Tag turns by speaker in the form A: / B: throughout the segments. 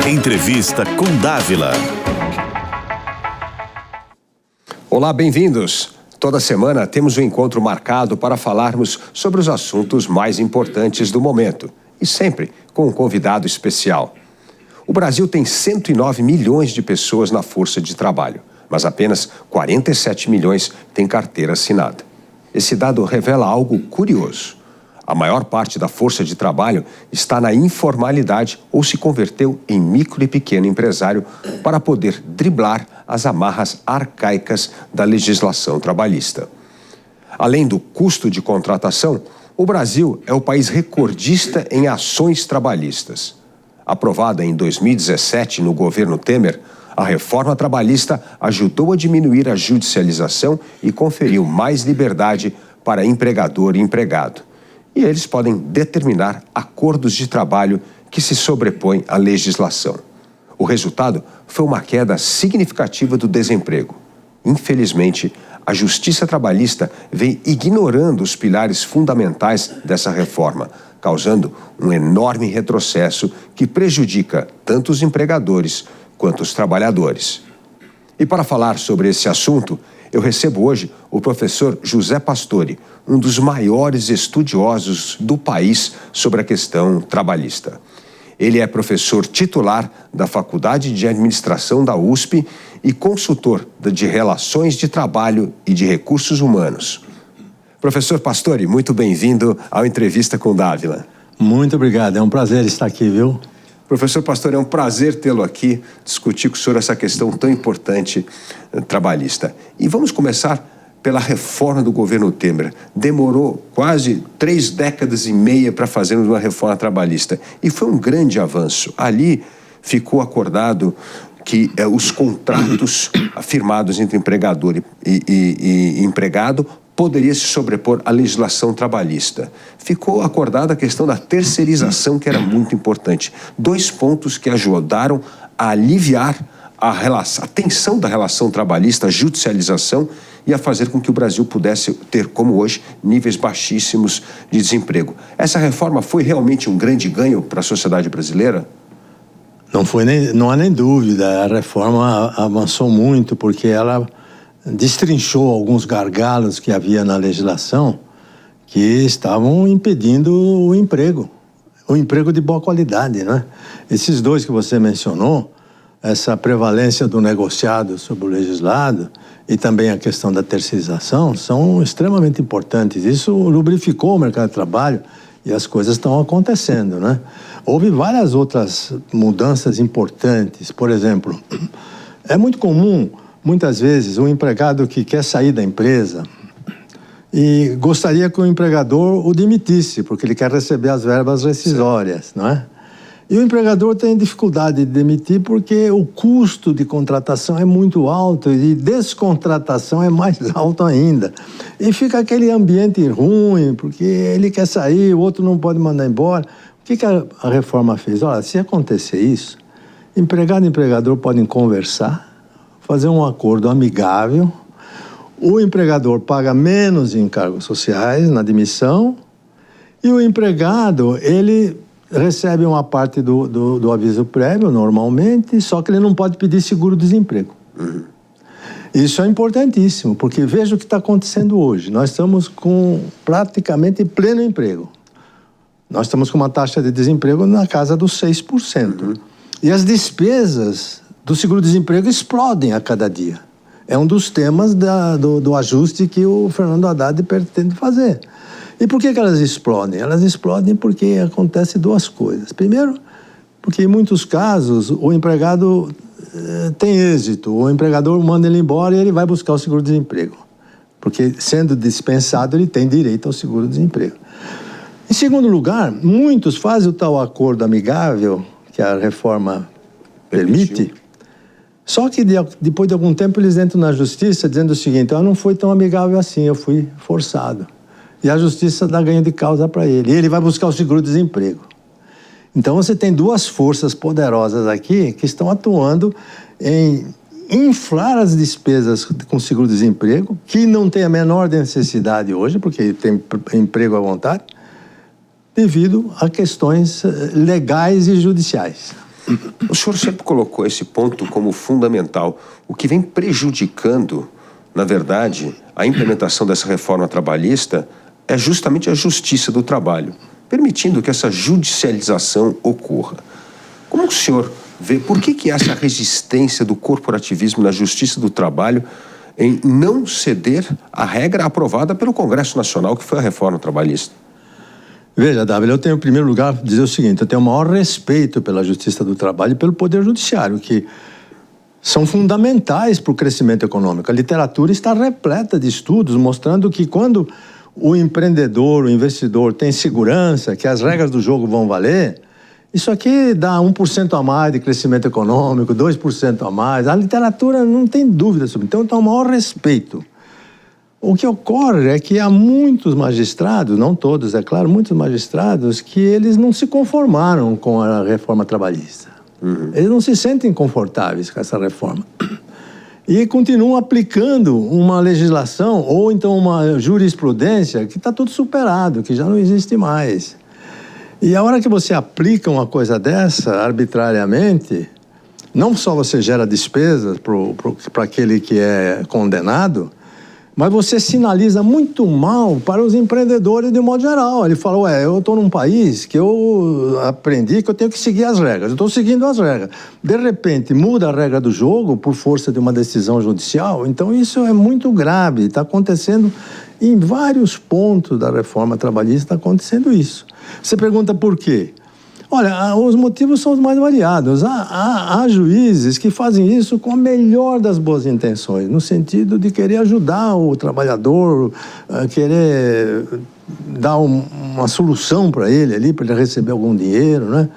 A: Entrevista com Dávila.
B: Olá, bem-vindos. Toda semana temos um encontro marcado para falarmos sobre os assuntos mais importantes do momento e sempre com um convidado especial. O Brasil tem 109 milhões de pessoas na força de trabalho, mas apenas 47 milhões têm carteira assinada. Esse dado revela algo curioso. A maior parte da força de trabalho está na informalidade ou se converteu em micro e pequeno empresário para poder driblar as amarras arcaicas da legislação trabalhista. Além do custo de contratação, o Brasil é o país recordista em ações trabalhistas. Aprovada em 2017 no governo Temer, a reforma trabalhista ajudou a diminuir a judicialização e conferiu mais liberdade para empregador e empregado. E eles podem determinar acordos de trabalho que se sobrepõem à legislação. O resultado foi uma queda significativa do desemprego. Infelizmente, a justiça trabalhista vem ignorando os pilares fundamentais dessa reforma, causando um enorme retrocesso que prejudica tanto os empregadores quanto os trabalhadores. E para falar sobre esse assunto, eu recebo hoje o professor José Pastore, um dos maiores estudiosos do país sobre a questão trabalhista. Ele é professor titular da Faculdade de Administração da USP e consultor de Relações de Trabalho e de Recursos Humanos. Professor Pastore, muito bem-vindo ao Entrevista com Dávila.
C: Muito obrigado, é um prazer estar aqui, viu?
B: Professor Pastore, é um prazer tê-lo aqui, discutir com o senhor essa questão tão importante trabalhista. E vamos começar pela reforma do governo Temer. Demorou quase 3 décadas e meia para fazermos uma reforma trabalhista. E foi um grande avanço. Ali ficou acordado que os contratos firmados entre empregador e empregado poderia se sobrepor à legislação trabalhista. Ficou acordada a questão da terceirização, que era muito importante. 2 pontos que ajudaram a aliviar a tensão da relação trabalhista, a judicialização, e a fazer com que o Brasil pudesse ter, como hoje, níveis baixíssimos de desemprego. Essa reforma foi realmente um grande ganho para a sociedade brasileira?
C: Não há nem dúvida, a reforma avançou muito porque ela destrinchou alguns gargalos que havia na legislação que estavam impedindo o emprego de boa qualidade, né? Esses 2 que você mencionou, essa prevalência do negociado sobre o legislado e também a questão da terceirização, são extremamente importantes. Isso lubrificou o mercado de trabalho e as coisas estão acontecendo, né? Houve várias outras mudanças importantes. Por exemplo, é muito comum, muitas vezes, um empregado que quer sair da empresa e gostaria que o empregador o demitisse, porque ele quer receber as verbas rescisórias, não é? E o empregador tem dificuldade de demitir porque o custo de contratação é muito alto e descontratação é mais alto ainda. E fica aquele ambiente ruim, porque ele quer sair, o outro não pode mandar embora. O que a reforma fez? Olha, se acontecer isso, empregado e empregador podem conversar, fazer um acordo amigável, o empregador paga menos em encargos sociais na demissão e o empregado, ele recebe uma parte do aviso prévio, normalmente, só que ele não pode pedir seguro-desemprego. Isso é importantíssimo, porque veja o que está acontecendo hoje. Nós estamos com praticamente pleno emprego. Nós estamos com uma taxa de desemprego na casa dos 6%. E as despesas do seguro-desemprego explodem a cada dia. É um dos temas do ajuste que o Fernando Haddad pretende fazer. E por que elas explodem? Elas explodem porque acontecem 2 coisas. Primeiro, porque em muitos casos o empregado tem êxito, o empregador manda ele embora e ele vai buscar o seguro-desemprego. Porque sendo dispensado ele tem direito ao seguro-desemprego. Em segundo lugar, muitos fazem o tal acordo amigável que a reforma permite, só que depois de algum tempo eles entram na justiça dizendo o seguinte: não foi tão amigável assim, eu fui forçado. E a justiça dá ganho de causa para ele. E ele vai buscar o seguro-desemprego. Então você tem 2 forças poderosas aqui que estão atuando em inflar as despesas com seguro-desemprego, que não tem a menor necessidade hoje, porque tem emprego à vontade, devido a questões legais e judiciais.
B: O senhor sempre colocou esse ponto como fundamental. O que vem prejudicando, na verdade, a implementação dessa reforma trabalhista é justamente a justiça do trabalho, permitindo que essa judicialização ocorra. Como o senhor vê, por que essa resistência do corporativismo na justiça do trabalho em não ceder à regra aprovada pelo Congresso Nacional, que foi a reforma trabalhista?
C: Veja, Davi, eu tenho, em primeiro lugar, dizer o seguinte: eu tenho o maior respeito pela Justiça do Trabalho e pelo Poder Judiciário, que são fundamentais para o crescimento econômico. A literatura está repleta de estudos mostrando que quando o empreendedor, o investidor tem segurança, que as regras do jogo vão valer, isso aqui dá 1% a mais de crescimento econômico, 2% a mais. A literatura não tem dúvida sobre isso. Então, eu tenho o maior respeito. O que ocorre é que há muitos magistrados, não todos, é claro, muitos magistrados, que eles não se conformaram com a reforma trabalhista. Eles não se sentem confortáveis com essa reforma. E continuam aplicando uma legislação ou então uma jurisprudência que está tudo superado, que já não existe mais. E a hora que você aplica uma coisa dessa arbitrariamente, não só você gera despesas para aquele que é condenado, mas você sinaliza muito mal para os empreendedores de modo geral. Ele fala, eu estou num país que eu aprendi que eu tenho que seguir as regras. Eu estou seguindo as regras. De repente, muda a regra do jogo por força de uma decisão judicial. Então, isso é muito grave. Está acontecendo em vários pontos da reforma trabalhista, está acontecendo isso. Você pergunta por quê? Olha, os motivos são os mais variados. Há juízes que fazem isso com a melhor das boas intenções, no sentido de querer ajudar o trabalhador, querer dar uma solução para ele ali, para ele receber algum dinheiro, né?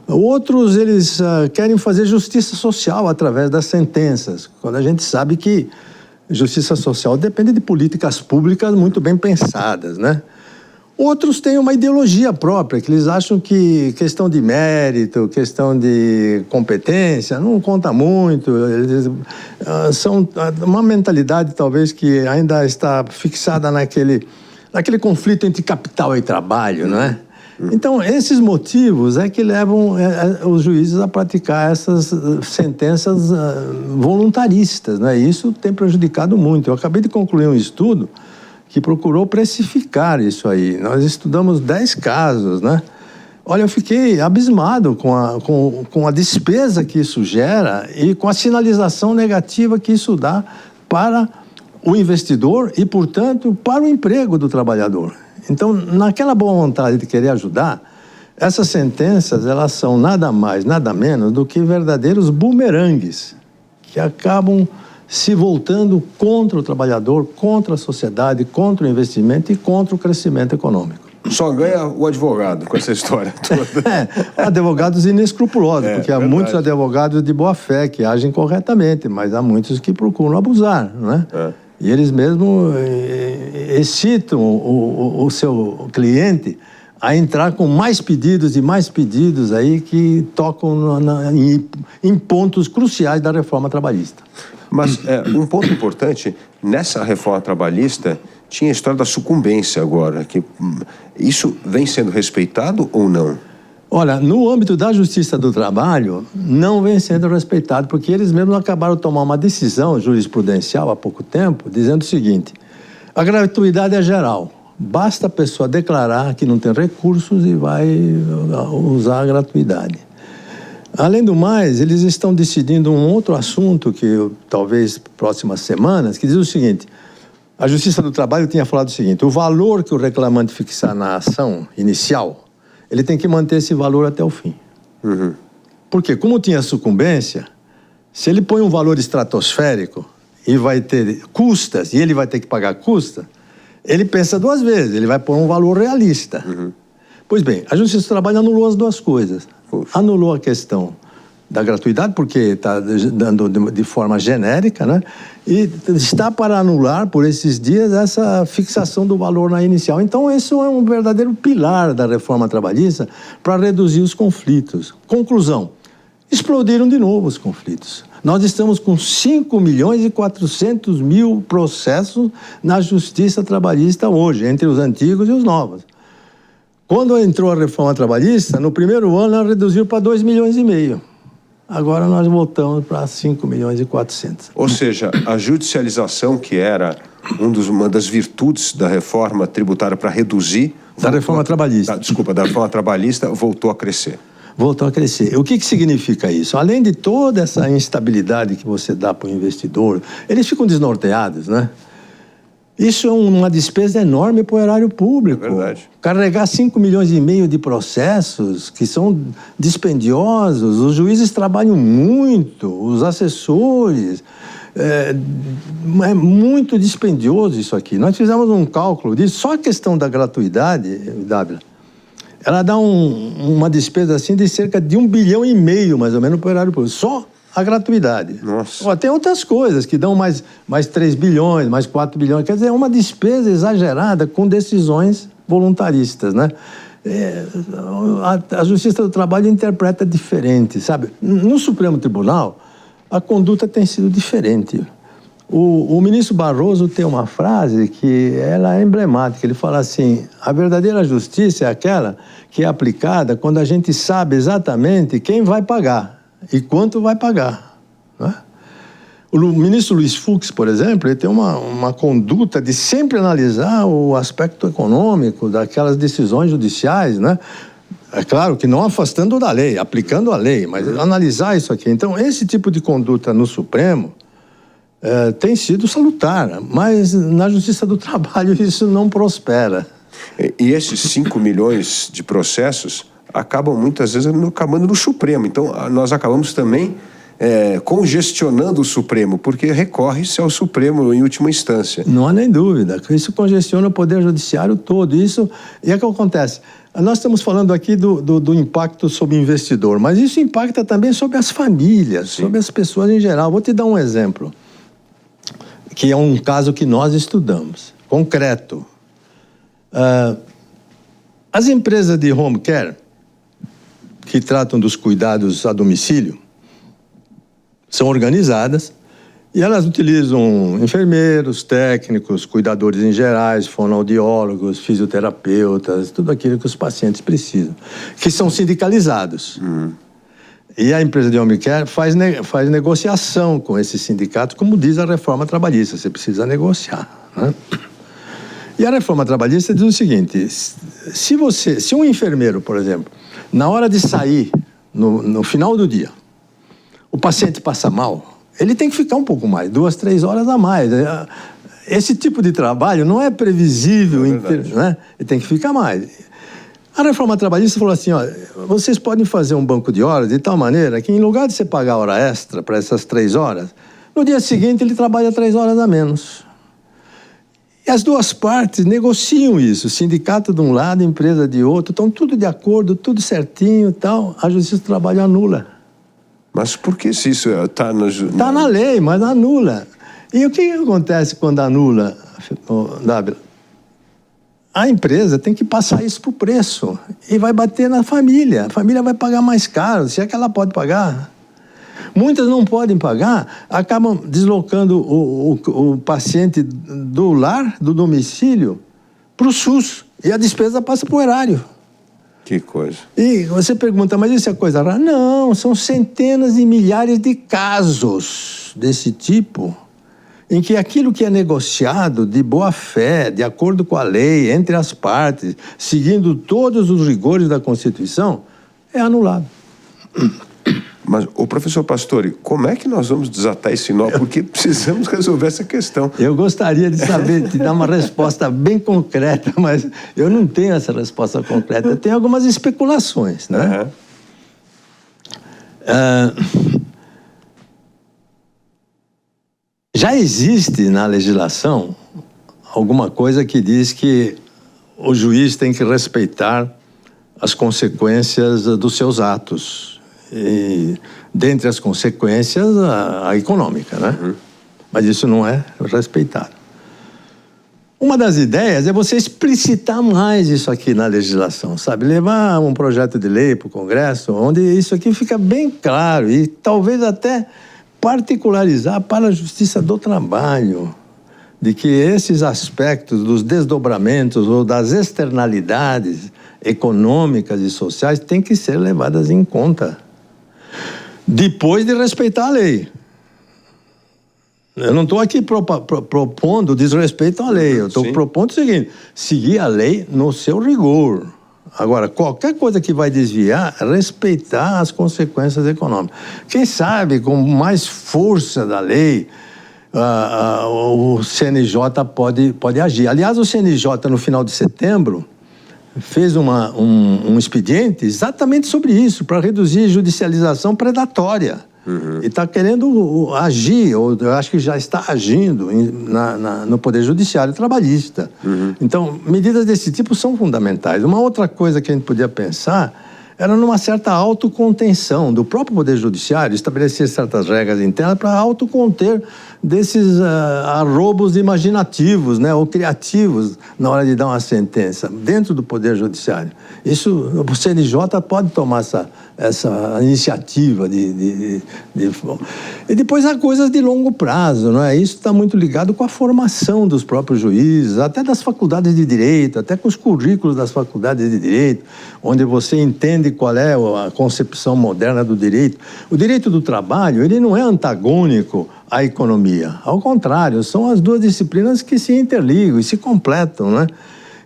C: Outros, eles querem fazer justiça social através das sentenças, quando a gente sabe que justiça social depende de políticas públicas muito bem pensadas, né? Outros têm uma ideologia própria, que eles acham que questão de mérito, questão de competência, não conta muito. Eles são uma mentalidade, talvez, que ainda está fixada naquele conflito entre capital e trabalho, não é? Então, esses motivos é que levam os juízes a praticar essas sentenças voluntaristas, né? E isso tem prejudicado muito. Eu acabei de concluir um estudo que procurou precificar isso aí. Nós estudamos 10 casos, né? Olha, eu fiquei abismado com a despesa que isso gera e com a sinalização negativa que isso dá para o investidor e, portanto, para o emprego do trabalhador. Então, naquela boa vontade de querer ajudar, essas sentenças, elas são nada mais, nada menos do que verdadeiros bumerangues que acabam se voltando contra o trabalhador, contra a sociedade, contra o investimento e contra o crescimento econômico.
B: Só ganha o advogado com essa história toda.
C: Advogados inescrupulosos, porque há
B: verdade.
C: muitos advogados de boa fé que agem corretamente, mas há muitos que procuram abusar, né? E eles mesmos excitam o seu cliente a entrar com mais pedidos e mais pedidos aí que tocam em pontos cruciais da reforma trabalhista.
B: Mas um ponto importante, nessa reforma trabalhista, tinha a história da sucumbência agora. Que isso vem sendo respeitado ou não?
C: Olha, no âmbito da Justiça do Trabalho, não vem sendo respeitado, porque eles mesmos acabaram de tomar uma decisão jurisprudencial há pouco tempo, dizendo o seguinte: a gratuidade é geral. Basta a pessoa declarar que não tem recursos e vai usar a gratuidade. Além do mais, eles estão decidindo um outro assunto que talvez próximas semanas, que diz o seguinte: a Justiça do Trabalho tinha falado o seguinte: o valor que o reclamante fixar na ação inicial, ele tem que manter esse valor até o fim. Porque, como tinha sucumbência, se ele põe um valor estratosférico e vai ter custas, e ele vai ter que pagar custa, ele pensa duas vezes, ele vai pôr um valor realista. Pois bem, a Justiça do Trabalho anulou as duas coisas. Anulou a questão da gratuidade, porque está dando de forma genérica, né? E está para anular, por esses dias, essa fixação do valor na inicial. Então, isso é um verdadeiro pilar da reforma trabalhista para reduzir os conflitos. Conclusão: explodiram de novo os conflitos. Nós estamos com 5.400.000 processos na Justiça Trabalhista hoje, entre os antigos e os novos. Quando entrou a reforma trabalhista, no primeiro ano ela reduziu para 2,5 milhões. Agora nós voltamos para 5,4 milhões.
B: Ou seja, a judicialização, que era uma das virtudes da reforma tributária para reduzir...
C: Da reforma trabalhista.
B: Da reforma trabalhista, voltou a crescer.
C: Voltou a crescer. O que significa isso? Além de toda essa instabilidade que você dá para o investidor, eles ficam desnorteados, né? Isso é uma despesa enorme para o erário público.
B: É verdade.
C: Carregar 5,5 milhões de processos que são dispendiosos, os juízes trabalham muito, os assessores... É muito dispendioso isso aqui. Nós fizemos um cálculo disso. Só a questão da gratuidade, Dávila, ela dá uma despesa assim de cerca de 1,5 bilhão, mais ou menos, para o erário público. Só a gratuidade.
B: Nossa.
C: Tem outras coisas que dão mais 3 bilhões, mais 4 bilhões. Quer dizer, é uma despesa exagerada com decisões voluntaristas, né? A Justiça do Trabalho interpreta diferente, sabe? No Supremo Tribunal, a conduta tem sido diferente. O ministro Barroso tem uma frase que ela é emblemática. Ele fala assim: a verdadeira justiça é aquela que é aplicada quando a gente sabe exatamente quem vai pagar e quanto vai pagar, né? O ministro Luiz Fux, por exemplo, ele tem uma conduta de sempre analisar o aspecto econômico daquelas decisões judiciais, né? É claro que não afastando da lei, aplicando a lei, mas analisar isso aqui. Então, esse tipo de conduta no Supremo tem sido salutar, mas na Justiça do Trabalho isso não prospera.
B: E esses 5 milhões de processos acabam muitas vezes acabando no Supremo. Então, nós acabamos também congestionando o Supremo, porque recorre-se ao Supremo em última instância.
C: Não há nem dúvida. Isso congestiona o Poder Judiciário todo. E é o que acontece. Nós estamos falando aqui do impacto sobre o investidor, mas isso impacta também sobre as famílias, sim, sobre as pessoas em geral. Vou te dar um exemplo, que é um caso que nós estudamos, concreto. As empresas de home care, que tratam dos cuidados a domicílio, são organizadas e elas utilizam enfermeiros, técnicos, cuidadores em gerais, fonoaudiólogos, fisioterapeutas, tudo aquilo que os pacientes precisam, que são sindicalizados. E a empresa de home care faz negociação com esses sindicatos, como diz a reforma trabalhista, você precisa negociar, né? E a reforma trabalhista diz o seguinte: se um enfermeiro, por exemplo, na hora de sair, no final do dia, o paciente passa mal, ele tem que ficar um pouco mais, 2, 3 horas a mais. Esse tipo de trabalho não é previsível, né? Ele tem que ficar mais. A reforma trabalhista falou assim: ó, vocês podem fazer um banco de horas de tal maneira que, em lugar de você pagar hora extra para essas 3 horas, no dia seguinte ele trabalha 3 horas a menos. E as duas partes negociam isso, o sindicato de um lado, a empresa de outro, estão tudo de acordo, tudo certinho e tal, a Justiça do Trabalho anula.
B: Mas por que se isso está na...
C: Está na lei, mas anula. E o que acontece quando anula, Dávila? A empresa tem que passar isso para o preço e vai bater na família. A família vai pagar mais caro, se é que ela pode pagar. Muitas não podem pagar, acabam deslocando o paciente do lar, do domicílio, para o SUS. E a despesa passa para o erário.
B: Que coisa.
C: E você pergunta, mas isso é coisa rara? Não, são centenas e milhares de casos desse tipo, em que aquilo que é negociado de boa fé, de acordo com a lei, entre as partes, seguindo todos os rigores da Constituição, é anulado.
B: Mas, ô professor Pastore, como é que nós vamos desatar esse nó? Porque precisamos resolver essa questão.
C: Eu gostaria de saber, te dar uma resposta bem concreta, mas eu não tenho essa resposta concreta. Eu tenho algumas especulações, né? Já existe na legislação alguma coisa que diz que o juiz tem que respeitar as consequências dos seus atos. E, dentre as consequências, a econômica, né? Mas isso não é respeitado. Uma das ideias é você explicitar mais isso aqui na legislação, sabe? Levar um projeto de lei para o Congresso, onde isso aqui fica bem claro e talvez até particularizar para a Justiça do Trabalho, de que esses aspectos dos desdobramentos ou das externalidades econômicas e sociais têm que ser levadas em conta. Depois de respeitar a lei. Eu não estou aqui propondo desrespeito à lei. Eu estou propondo o seguinte: seguir a lei no seu rigor. Agora, qualquer coisa que vai desviar, respeitar as consequências econômicas. Quem sabe, com mais força da lei, o CNJ pode agir. Aliás, o CNJ, no final de setembro, fez um expediente exatamente sobre isso, para reduzir judicialização predatória. E está querendo agir, ou eu acho que já está agindo no Poder Judiciário trabalhista. Então, medidas desse tipo são fundamentais. Uma outra coisa que a gente podia pensar era numa certa autocontenção do próprio Poder Judiciário, estabelecer certas regras internas para autoconter desses arrobos imaginativos, né, ou criativos na hora de dar uma sentença dentro do Poder Judiciário. Isso, o CNJ pode tomar essa iniciativa e depois há coisas de longo prazo, não é? Isso está muito ligado com a formação dos próprios juízes, até das faculdades de direito, até com os currículos das faculdades de direito, onde você entende qual é a concepção moderna do direito. O direito do trabalho, ele não é antagônico à economia. Ao contrário, são as duas disciplinas que se interligam e se completam, né?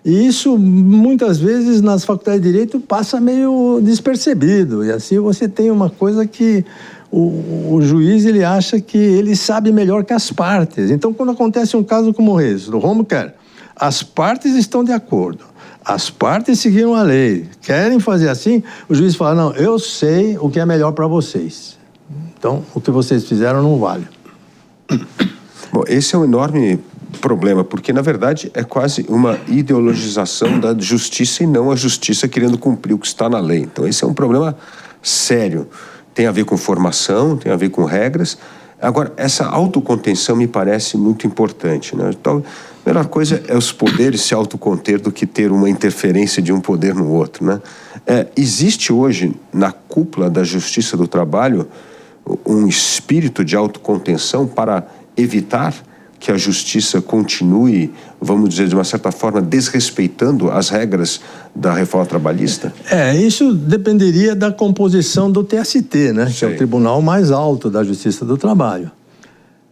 C: E isso, muitas vezes, nas faculdades de Direito, passa meio despercebido. E assim você tem uma coisa que o juiz, ele acha que ele sabe melhor que as partes. Então, quando acontece um caso como esse, do home care, as partes estão de acordo. As partes seguiram a lei. Querem fazer assim, o juiz fala: não, eu sei o que é melhor para vocês. Então, o que vocês fizeram não vale.
B: Bom, esse é um enorme problema, porque, na verdade, é quase uma ideologização da justiça e não a justiça querendo cumprir o que está na lei. Então, esse é um problema sério. Tem a ver com formação, tem a ver com regras. Agora, essa autocontenção me parece muito importante, né? Então, a melhor coisa é os poderes se autoconter do que ter uma interferência de um poder no outro, né? Existe hoje, na cúpula da Justiça do Trabalho, um espírito de autocontenção para evitar que a justiça continue, vamos dizer, de uma certa forma, desrespeitando as regras da reforma trabalhista?
C: Isso dependeria da composição do TST, né? Que é o tribunal mais alto da Justiça do Trabalho.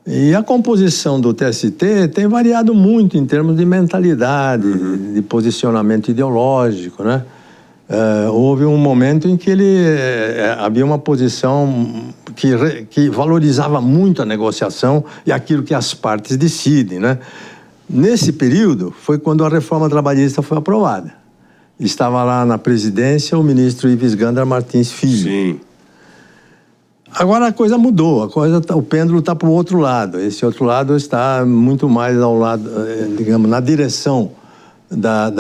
C: E a composição do TST tem variado muito em termos de mentalidade, de posicionamento ideológico, né? Houve um momento em que havia uma posição que valorizava muito a negociação e aquilo que as partes decidem, né? Nesse período foi quando a reforma trabalhista foi aprovada. Estava lá na presidência o ministro Ives Gandra Martins Filho.
B: Sim.
C: Agora a coisa mudou, o pêndulo está para o outro lado. Esse outro lado está muito mais ao lado, digamos, na direção da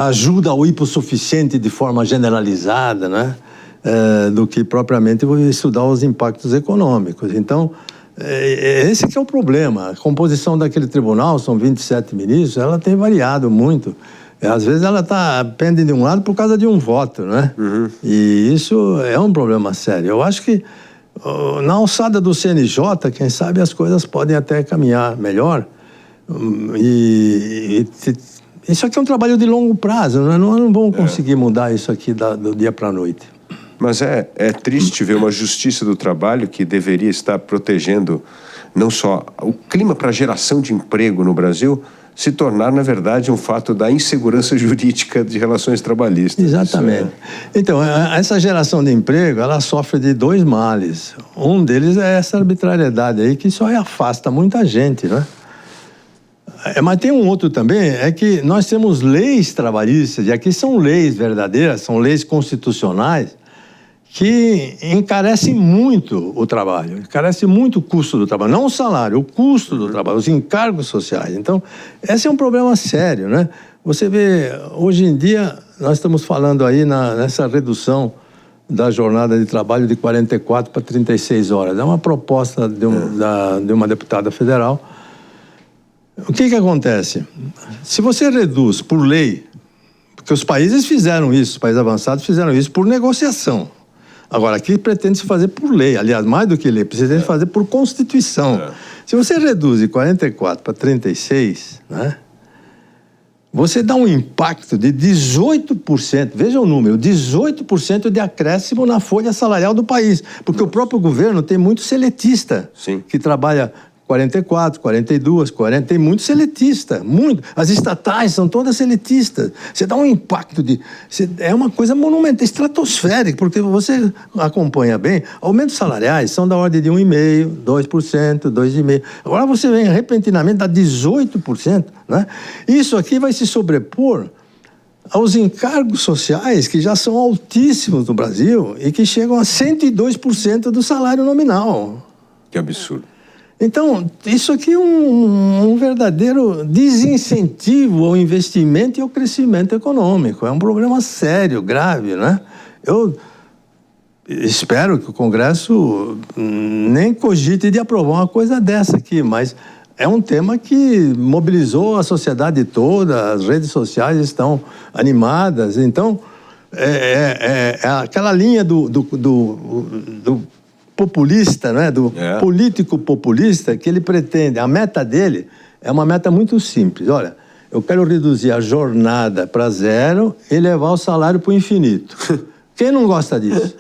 C: ajuda ao hipossuficiente de forma generalizada, né? Do que propriamente estudar os impactos econômicos. Então, esse que é o problema. A composição daquele tribunal, são 27 ministros, ela tem variado muito. Às vezes ela pende de um lado por causa de um voto, né? E isso é um problema sério. Eu acho que na alçada do CNJ, quem sabe as coisas podem até caminhar melhor. Isso aqui é um trabalho de longo prazo, né? Não vamos conseguir mudar isso aqui do dia para a noite.
B: Mas é triste ver uma justiça do trabalho que deveria estar protegendo não só o clima para a geração de emprego no Brasil, se tornar, na verdade, um fato da insegurança jurídica de relações trabalhistas.
C: Exatamente. Então, essa geração de emprego, ela sofre de dois males. Um deles é essa arbitrariedade aí, que só afasta muita gente, né? Mas tem um outro também, é que nós temos leis trabalhistas, e aqui são leis verdadeiras, são leis constitucionais, que encarecem muito o trabalho, encarecem muito o custo do trabalho, não o salário, o custo do trabalho, os encargos sociais. Então, esse é um problema sério, né? Você vê, hoje em dia, nós estamos falando aí nessa redução da jornada de trabalho de 44 para 36 horas. É uma proposta de uma deputada federal. O que acontece? Se você reduz por lei, porque os países fizeram isso, os países avançados fizeram isso por negociação. Agora, aqui pretende-se fazer por lei. Aliás, mais do que lei, precisa fazer por Constituição. Se você reduz de 44 para 36, né, você dá um impacto de 18%, veja o número, 18% de acréscimo na folha salarial do país. Porque o próprio governo tem muito seletista,
B: Sim.
C: que trabalha 44, 42, 40, tem muito seletista, muito. As estatais são todas seletistas. Você dá um impacto é uma coisa monumental, estratosférica, porque você acompanha bem, aumentos salariais são da ordem de 1,5%, 2%, 2,5%. Agora você vem repentinamente a 18%, né? Isso aqui vai se sobrepor aos encargos sociais que já são altíssimos no Brasil e que chegam a 102% do salário nominal.
B: Que absurdo.
C: Então, isso aqui é um verdadeiro desincentivo ao investimento e ao crescimento econômico. É um problema sério, grave, né? Eu espero que o Congresso nem cogite de aprovar uma coisa dessa aqui, mas é um tema que mobilizou a sociedade toda, as redes sociais estão animadas. Então, é aquela linha do populista, né? Do político populista, que ele pretende, a meta dele é uma meta muito simples. Olha, eu quero reduzir a jornada para zero e levar o salário para o infinito. Quem não gosta disso?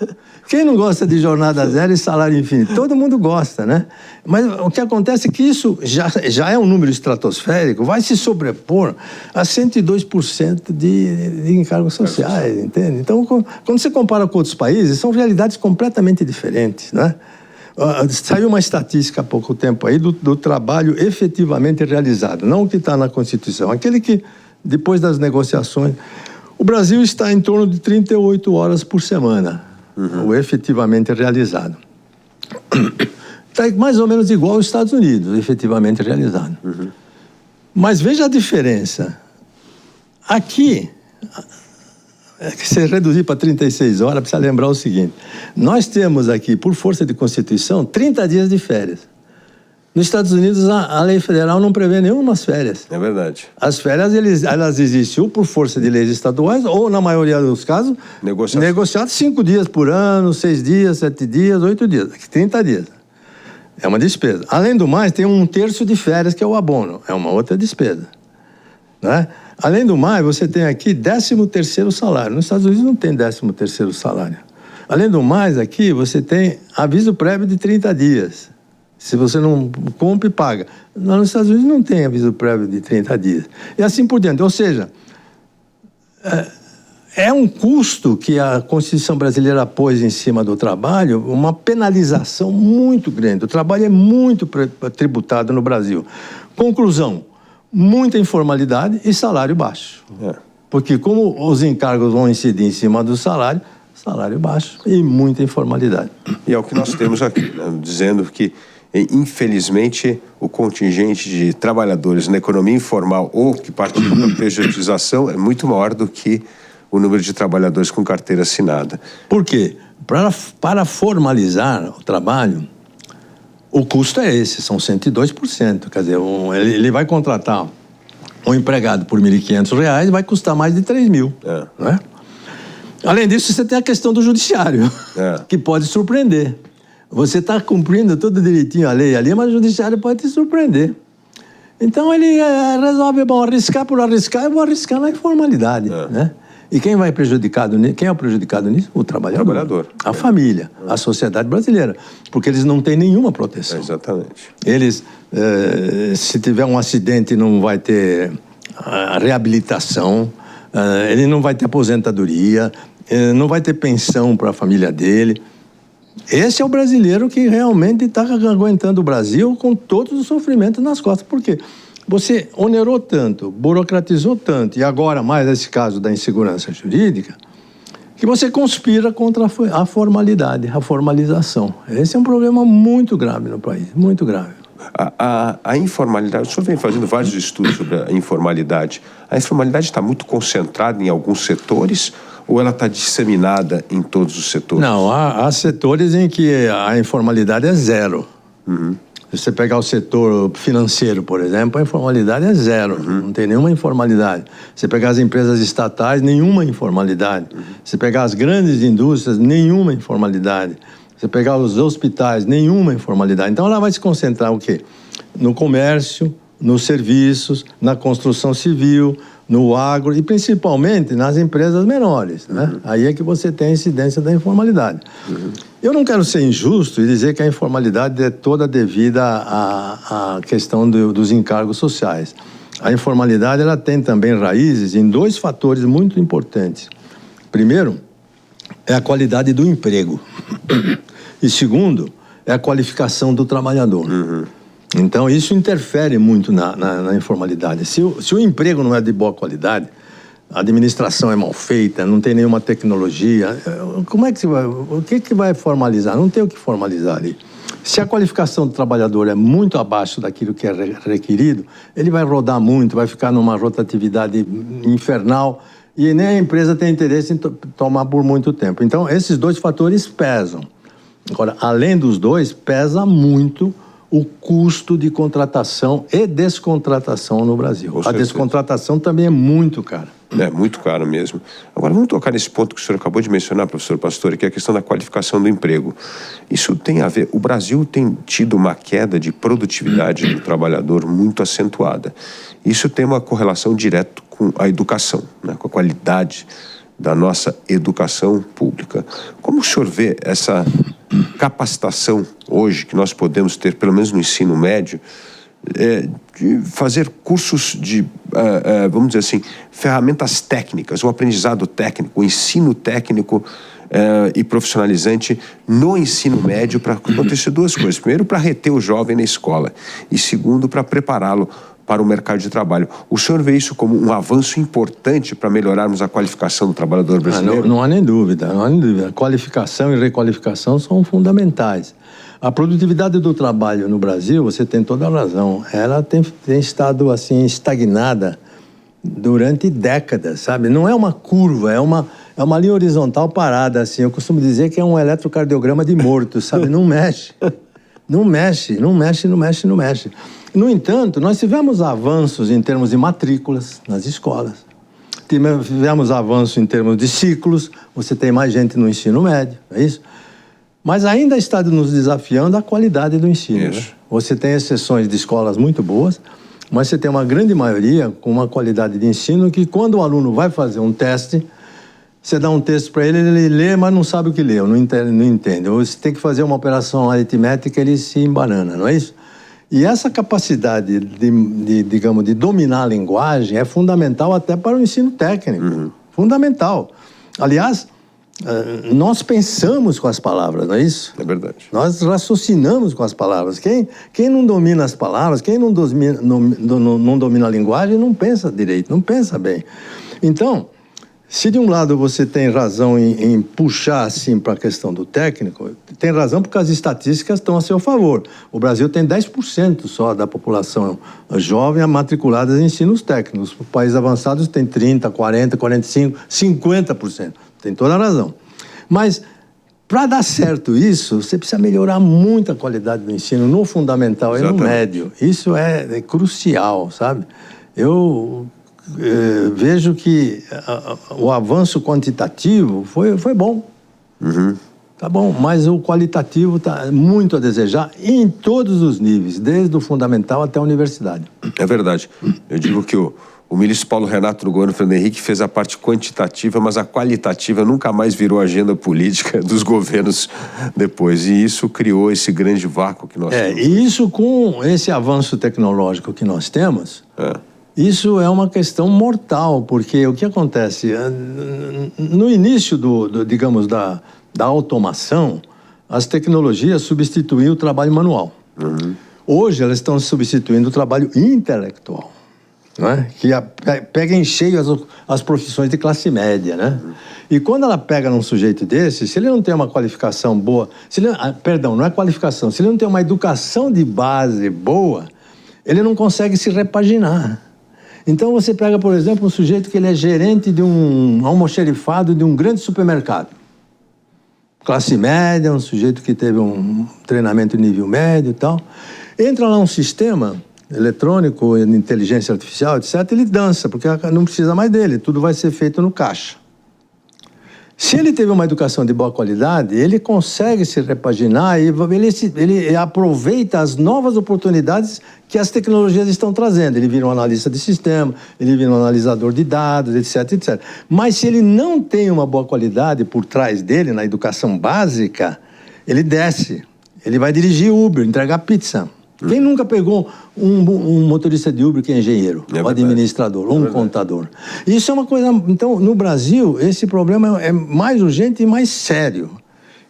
C: Quem não gosta de jornada zero e salário infinito? Todo mundo gosta, né? Mas o que acontece é que isso já é um número estratosférico, vai se sobrepor a 102% de encargos sociais, entende? Então, quando você compara com outros países, são realidades completamente diferentes, né? Saiu uma estatística há pouco tempo aí do trabalho efetivamente realizado, não o que está na Constituição, aquele que, depois das negociações... O Brasil está em torno de 38 horas por semana, o efetivamente realizado. Está mais ou menos igual aos Estados Unidos, efetivamente realizado. Mas veja a diferença. Aqui, se você reduzir para 36 horas, precisa lembrar o seguinte. Nós temos aqui, por força de Constituição, 30 dias de férias. Nos Estados Unidos, a lei federal não prevê nenhumas férias.
B: É verdade.
C: As férias, elas existem ou por força de leis estaduais, ou, na maioria dos casos, negociadas 5 dias por ano, 6 dias, 7 dias, 8 dias. 30 dias. É uma despesa. Além do mais, tem 1/3 de férias, que é o abono. É uma outra despesa. Né? Além do mais, você tem aqui 13º salário. Nos Estados Unidos não tem 13º salário. Além do mais, aqui você tem aviso prévio de 30 dias. Se você não compra e paga. Nos Estados Unidos não tem aviso prévio de 30 dias. E assim por diante. Ou seja, é um custo que a Constituição brasileira pôs em cima do trabalho, uma penalização muito grande. O trabalho é muito tributado no Brasil. Conclusão, muita informalidade e salário baixo. Porque como os encargos vão incidir em cima do salário baixo e muita informalidade.
B: E é o que nós temos aqui, né? Dizendo que infelizmente, o contingente de trabalhadores na economia informal ou que participam da pejotização é muito maior do que o número de trabalhadores com carteira assinada.
C: Por quê? Para formalizar o trabalho, o custo é esse, são 102%. Quer dizer, ele vai contratar um empregado por R$ 1.500 e vai custar mais de 3 mil. Né? Além disso, você tem a questão do judiciário, que pode surpreender. Você está cumprindo tudo direitinho a lei ali, mas o judiciário pode te surpreender. Então ele resolve, arriscar por arriscar, eu vou arriscar na informalidade. Né? E quem vai prejudicado nisso? Quem é o prejudicado nisso? O trabalhador. A família, a sociedade brasileira. Porque eles não têm nenhuma proteção.
B: Exatamente.
C: Eles, se tiver um acidente, não vai ter reabilitação, ele não vai ter aposentadoria, não vai ter pensão para a família dele. Esse é o brasileiro que realmente está aguentando o Brasil com todos os sofrimentos nas costas. Por quê? Você onerou tanto, burocratizou tanto, e agora mais esse caso da insegurança jurídica, que você conspira contra a formalidade, a formalização. Esse é um problema muito grave no país, muito grave.
B: A informalidade, o senhor vem fazendo vários estudos sobre a informalidade. A informalidade está muito concentrada em alguns setores ou ela está disseminada em todos os setores?
C: Não, há setores em que a informalidade é zero. Se você pegar o setor financeiro, por exemplo, a informalidade é zero, não tem nenhuma informalidade. Se você pegar as empresas estatais, nenhuma informalidade. Se você pegar as grandes indústrias, nenhuma informalidade. Se você pegar os hospitais, nenhuma informalidade. Então ela vai se concentrar o quê? No comércio, nos serviços, na construção civil, no agro e principalmente nas empresas menores, né? Aí é que você tem a incidência da informalidade. Eu não quero ser injusto e dizer que a informalidade é toda devida à questão dos encargos sociais. A informalidade ela tem também raízes em dois fatores muito importantes. Primeiro, é a qualidade do emprego. E segundo, é a qualificação do trabalhador. Então, isso interfere muito na informalidade. Se o emprego não é de boa qualidade, a administração é mal feita, não tem nenhuma tecnologia, como é que você vai... O que vai formalizar? Não tem o que formalizar ali. Se a qualificação do trabalhador é muito abaixo daquilo que é requerido, ele vai rodar muito, vai ficar numa rotatividade infernal e nem a empresa tem interesse em tomar por muito tempo. Então, esses dois fatores pesam. Agora, além dos dois, pesa muito o custo de contratação e descontratação no Brasil. A descontratação também é muito cara.
B: É muito caro mesmo. Agora, vamos tocar nesse ponto que o senhor acabou de mencionar, professor Pastore, que é a questão da qualificação do emprego. Isso tem a ver... O Brasil tem tido uma queda de produtividade do trabalhador muito acentuada. Isso tem uma correlação direta com a educação, né? Com a qualidade da nossa educação pública. Como o senhor vê essa capacitação hoje que nós podemos ter, pelo menos no ensino médio, de fazer cursos de, vamos dizer assim, ferramentas técnicas, o aprendizado técnico, o ensino técnico e profissionalizante no ensino médio para acontecer duas coisas. Primeiro, para reter o jovem na escola e segundo, para prepará-lo para o mercado de trabalho. O senhor vê isso como um avanço importante para melhorarmos a qualificação do trabalhador brasileiro?
C: Não há nem dúvida, não há nem dúvida. Qualificação e requalificação são fundamentais. A produtividade do trabalho no Brasil, você tem toda a razão, ela tem estado assim estagnada durante décadas, sabe? Não é uma curva, é uma linha horizontal parada, assim. Eu costumo dizer que é um eletrocardiograma de morto, sabe? Não mexe. Não mexe, não mexe, não mexe, não mexe. No entanto, nós tivemos avanços em termos de matrículas nas escolas. Tivemos avanços em termos de ciclos, você tem mais gente no ensino médio, é isso? Mas ainda está nos desafiando a qualidade do ensino. Né? Você tem exceções de escolas muito boas, mas você tem uma grande maioria com uma qualidade de ensino que quando o aluno vai fazer um teste, você dá um texto para ele, ele lê, mas não sabe o que leu, não entende. Ou você tem que fazer uma operação aritmética, ele se embanana, não é isso? E essa capacidade digamos, de dominar a linguagem é fundamental até para o ensino técnico. Fundamental. Aliás, nós pensamos com as palavras, não é isso?
B: É verdade.
C: Nós raciocinamos com as palavras. Quem não domina as palavras, quem não domina a linguagem, não pensa direito, não pensa bem. Então, se de um lado você tem razão em puxar assim para a questão do técnico, tem razão porque as estatísticas estão a seu favor. O Brasil tem 10% só da população jovem matriculada em ensinos técnicos. Os países avançados têm 30%, 40%, 45%, 50%. Tem toda a razão. Mas, para dar certo isso, você precisa melhorar muito a qualidade do ensino no fundamental e no médio. Isso é crucial, sabe? Eu vejo que o avanço quantitativo foi bom. Tá bom, mas o qualitativo está muito a desejar em todos os níveis, desde o fundamental até a universidade.
B: É verdade. Eu digo que o ministro Paulo Renato do governo Fernando Henrique fez a parte quantitativa, mas a qualitativa nunca mais virou agenda política dos governos depois. E isso criou esse grande vácuo que nós temos.
C: E isso com esse avanço tecnológico que nós temos... Isso é uma questão mortal, porque o que acontece? No início digamos, da automação, as tecnologias substituíam o trabalho manual. Hoje, elas estão substituindo o trabalho intelectual, né? Que pega em cheio as profissões de classe média, né? E quando ela pega num sujeito desse, se ele não tem uma qualificação boa... Perdão, não é qualificação. Se ele não tem uma educação de base boa, ele não consegue se repaginar. Então, você pega, por exemplo, um sujeito que ele é gerente de um almoxerifado de um grande supermercado. Classe média, um sujeito que teve um treinamento nível médio e tal. Entra lá um sistema eletrônico, inteligência artificial, etc., ele dança, porque não precisa mais dele, tudo vai ser feito no caixa. Se ele teve uma educação de boa qualidade, ele consegue se repaginar e ele aproveita as novas oportunidades que as tecnologias estão trazendo. Ele vira um analista de sistema, ele vira um analisador de dados, etc, etc. Mas se ele não tem uma boa qualidade por trás dele, na educação básica, ele desce. Ele vai dirigir Uber, entregar pizza. Quem nunca pegou um motorista de Uber que é engenheiro, ou administrador, ou um contador? Isso é uma coisa... Então, no Brasil, esse problema é mais urgente e mais sério.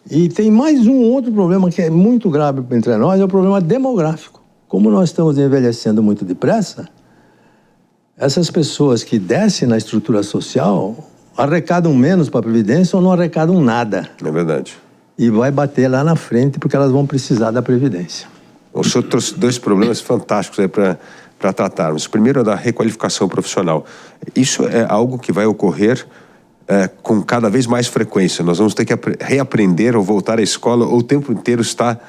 C: E tem mais um outro problema que é muito grave entre nós, é o problema demográfico. Como nós estamos envelhecendo muito depressa, essas pessoas que descem na estrutura social arrecadam menos para a Previdência ou não arrecadam nada.
B: É verdade.
C: E vai bater lá na frente porque elas vão precisar da Previdência.
B: O senhor trouxe 2 problemas fantásticos aí para tratarmos. O primeiro é da requalificação profissional. Isso é algo que vai ocorrer com cada vez mais frequência. Nós vamos ter que reaprender ou voltar à escola ou o tempo inteiro estar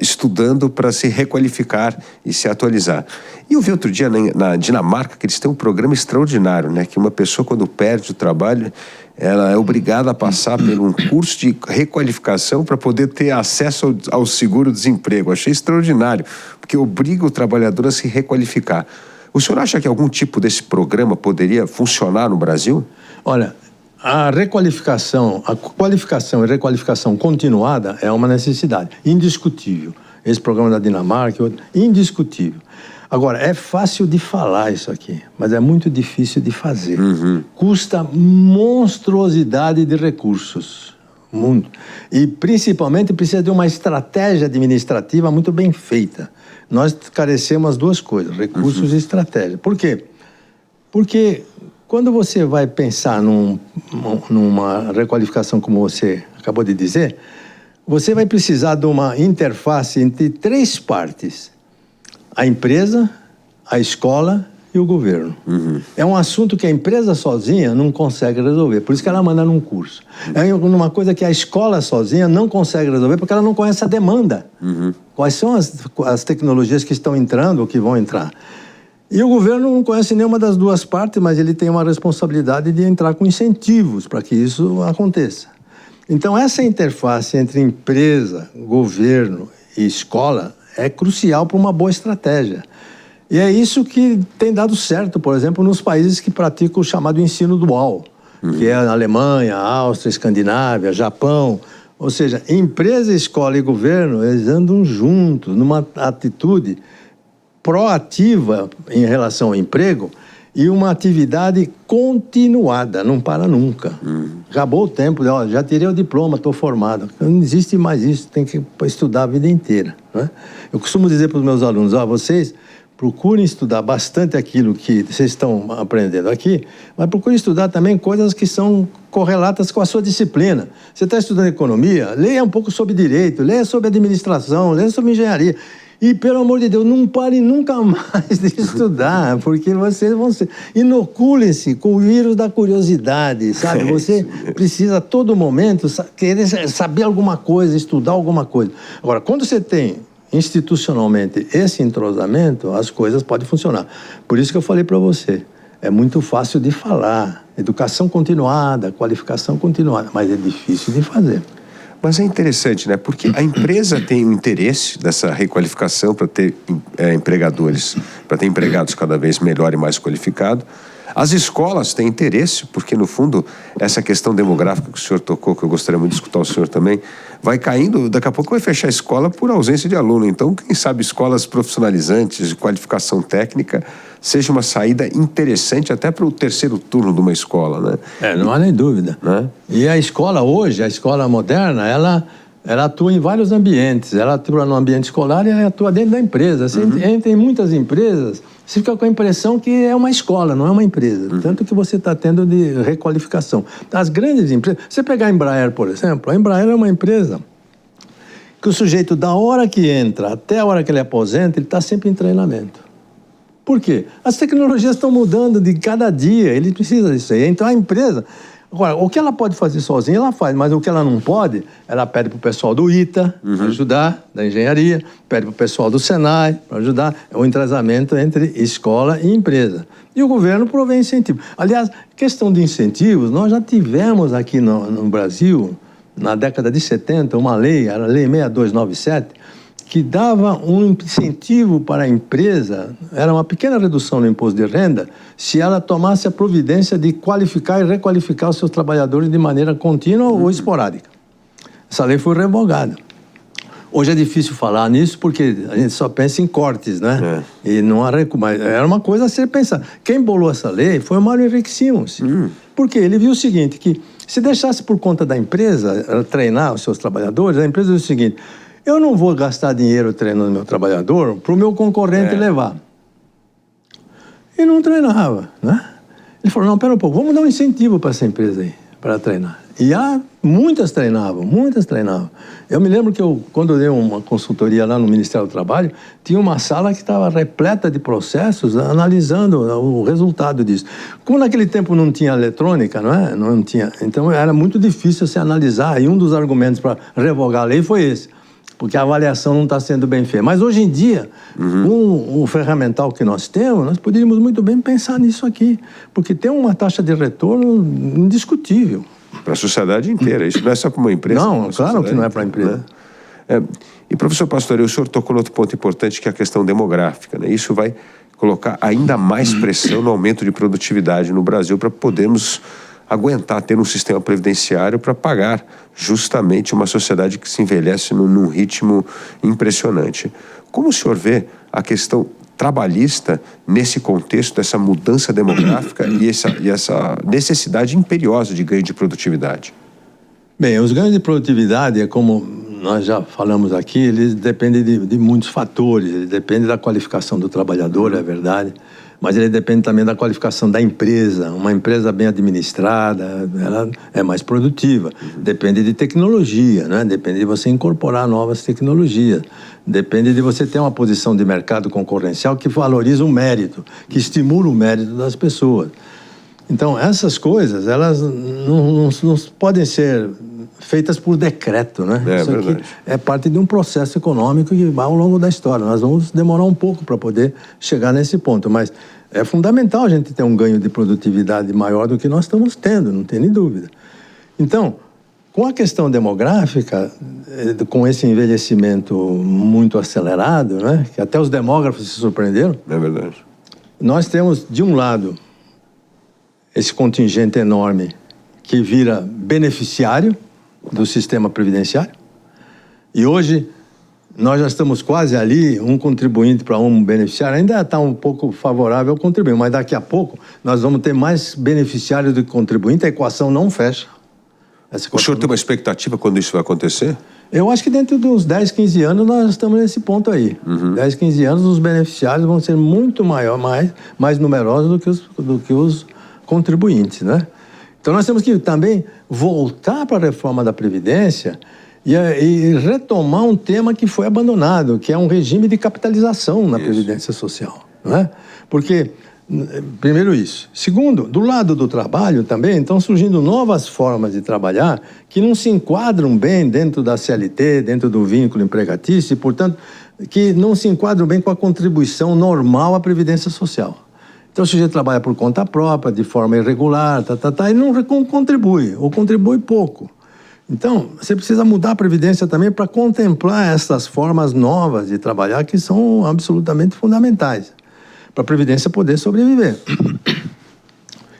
B: estudando para se requalificar e se atualizar. E eu vi outro dia na Dinamarca que eles têm um programa extraordinário, né? Que uma pessoa, quando perde o trabalho, ela é obrigada a passar por um curso de requalificação para poder ter acesso ao seguro-desemprego. Achei extraordinário, porque obriga o trabalhador a se requalificar. O senhor acha que algum tipo desse programa poderia funcionar no Brasil?
C: Olha, a qualificação e requalificação continuada é uma necessidade, indiscutível. Esse programa da Dinamarca, indiscutível. Agora, é fácil de falar isso aqui, mas é muito difícil de fazer. Custa monstruosidade de recursos. Muito. E, principalmente, precisa de uma estratégia administrativa muito bem feita. Nós carecemos de 2 coisas, recursos e estratégia. Por quê? Porque quando você vai pensar numa requalificação como você acabou de dizer, você vai precisar de uma interface entre 3 partes. A empresa, a escola e o governo. É um assunto que a empresa sozinha não consegue resolver, por isso que ela manda num curso. É uma coisa que a escola sozinha não consegue resolver, porque ela não conhece a demanda. Quais são as tecnologias que estão entrando ou que vão entrar? E o governo não conhece nenhuma das 2 partes, mas ele tem uma responsabilidade de entrar com incentivos para que isso aconteça. Então, essa interface entre empresa, governo e escola é crucial para uma boa estratégia. E é isso que tem dado certo, por exemplo, nos países que praticam o chamado ensino dual, que é a Alemanha, a Áustria, a Escandinávia, Japão. Ou seja, empresa, escola e governo, eles andam juntos, numa atitude proativa em relação ao emprego e uma atividade continuada, não para nunca. Acabou o tempo, já tirei o diploma, estou formado. Não existe mais isso, tem que estudar a vida inteira. Né? Eu costumo dizer para os meus alunos, vocês procurem estudar bastante aquilo que vocês estão aprendendo aqui, mas procurem estudar também coisas que são correlatas com a sua disciplina. Você está estudando economia? Leia um pouco sobre direito, leia sobre administração, leia sobre engenharia. E, pelo amor de Deus, não pare nunca mais de estudar, porque vocês vão ser... Inoculem-se com o vírus da curiosidade, sabe? Você precisa, a todo momento, querer saber alguma coisa, estudar alguma coisa. Agora, quando você tem institucionalmente esse entrosamento, as coisas podem funcionar. Por isso que eu falei para você, é muito fácil de falar. Educação continuada, qualificação continuada, mas é difícil de fazer.
B: Mas é interessante, né? Porque a empresa tem o interesse dessa requalificação para ter empregadores, para ter empregados cada vez melhor e mais qualificados. As escolas têm interesse, porque, no fundo, essa questão demográfica que o senhor tocou, que eu gostaria muito de escutar o senhor também, vai caindo, daqui a pouco vai fechar a escola por ausência de aluno. Então, quem sabe escolas profissionalizantes de qualificação técnica seja uma saída interessante até para o 3º turno de uma escola, né?
C: Não há nem dúvida.
B: Né?
C: E a escola hoje, a escola moderna, ela atua em vários ambientes. Ela atua no ambiente escolar e ela atua dentro da empresa. Você entra em muitas empresas, você fica com a impressão que é uma escola, não é uma empresa. Tanto que você está tendo de requalificação. As grandes empresas... Você pegar a Embraer, por exemplo, a Embraer é uma empresa que o sujeito, da hora que entra até a hora que ele aposenta, ele está sempre em treinamento. Por quê? As tecnologias estão mudando de cada dia, ele precisa disso aí. Então, a empresa... Agora, o que ela pode fazer sozinha, ela faz, mas o que ela não pode, ela pede para o pessoal do ITA para ajudar, da engenharia, pede para o pessoal do Senai para ajudar, é o entrosamento entre escola e empresa. E o governo provê incentivo. Aliás, questão de incentivos, nós já tivemos aqui no Brasil, na década de 70, uma lei, era a Lei 6297, que dava um incentivo para a empresa, era uma pequena redução no imposto de renda, se ela tomasse a providência de qualificar e requalificar os seus trabalhadores de maneira contínua ou esporádica. Essa lei foi revogada. Hoje é difícil falar nisso porque a gente só pensa em cortes, né? E não há mas era uma coisa a ser pensada. Quem bolou essa lei foi o Mário Henrique Simons. Porque ele viu o seguinte, que se deixasse por conta da empresa treinar os seus trabalhadores, a empresa viu o seguinte: eu não vou gastar dinheiro treinando meu trabalhador para o meu concorrente levar. E não treinava, né? Ele falou, não, pera um pouco, vamos dar um incentivo para essa empresa aí, para treinar. E muitas treinavam. Eu me lembro que quando eu dei uma consultoria lá no Ministério do Trabalho, tinha uma sala que estava repleta de processos analisando o resultado disso. Como naquele tempo não tinha eletrônica, não é? Não tinha, então era muito difícil se analisar, e um dos argumentos para revogar a lei foi esse, porque a avaliação não está sendo bem feita. Mas hoje em dia, com o ferramental que nós temos, nós poderíamos muito bem pensar nisso aqui, porque tem uma taxa de retorno indiscutível.
B: Para a sociedade inteira, isso não é só para uma empresa.
C: Não, claro que não é para a empresa.
B: Né? E, professor Pastorio, o senhor tocou no outro ponto importante, que é a questão demográfica, né? Isso vai colocar ainda mais pressão no aumento de produtividade no Brasil para podermos aguentar ter um sistema previdenciário para pagar justamente uma sociedade que se envelhece num ritmo impressionante. Como o senhor vê a questão trabalhista nesse contexto dessa mudança demográfica e essa necessidade imperiosa de ganho de produtividade?
C: Bem, os ganhos de produtividade, como nós já falamos aqui, eles dependem de muitos fatores. Ele depende da qualificação do trabalhador, é verdade, mas ele depende também da qualificação da empresa. Uma empresa bem administrada, ela é mais produtiva. Depende de tecnologia, né? Depende de você incorporar novas tecnologias. Depende de você ter uma posição de mercado concorrencial que valoriza o mérito, que estimula o mérito das pessoas. Então, essas coisas, elas não podem ser feitas por decreto, né? Isso aqui é parte de um processo econômico que vai ao longo da história. Nós vamos demorar um pouco para poder chegar nesse ponto, mas é fundamental a gente ter um ganho de produtividade maior do que nós estamos tendo, não tem nem dúvida. Então, com a questão demográfica, com esse envelhecimento muito acelerado, né? Que até os demógrafos se surpreenderam.
B: É verdade.
C: Nós temos, de um lado, esse contingente enorme que vira beneficiário do sistema previdenciário. E hoje nós já estamos quase ali, um contribuinte para um beneficiário. Ainda está um pouco favorável ao contribuinte, mas daqui a pouco nós vamos ter mais beneficiários do que contribuinte. A equação não fecha.
B: O senhor tem uma expectativa quando isso vai acontecer?
C: Eu acho que dentro de uns 10, 15 anos nós estamos nesse ponto aí. 10, 15 anos os beneficiários vão ser muito mais numerosos do que os contribuintes, né? Então nós temos que também voltar para a reforma da Previdência e retomar um tema que foi abandonado, que é um regime de capitalização na Previdência Social, não é? Porque, primeiro isso. Segundo, do lado do trabalho também estão surgindo novas formas de trabalhar que não se enquadram bem dentro da CLT, dentro do vínculo empregatício e, portanto, que não se enquadram bem com a contribuição normal à Previdência Social. Então, o sujeito trabalha por conta própria, de forma irregular, e não contribui, ou contribui pouco. Então, você precisa mudar a Previdência também para contemplar essas formas novas de trabalhar que são absolutamente fundamentais para a Previdência poder sobreviver.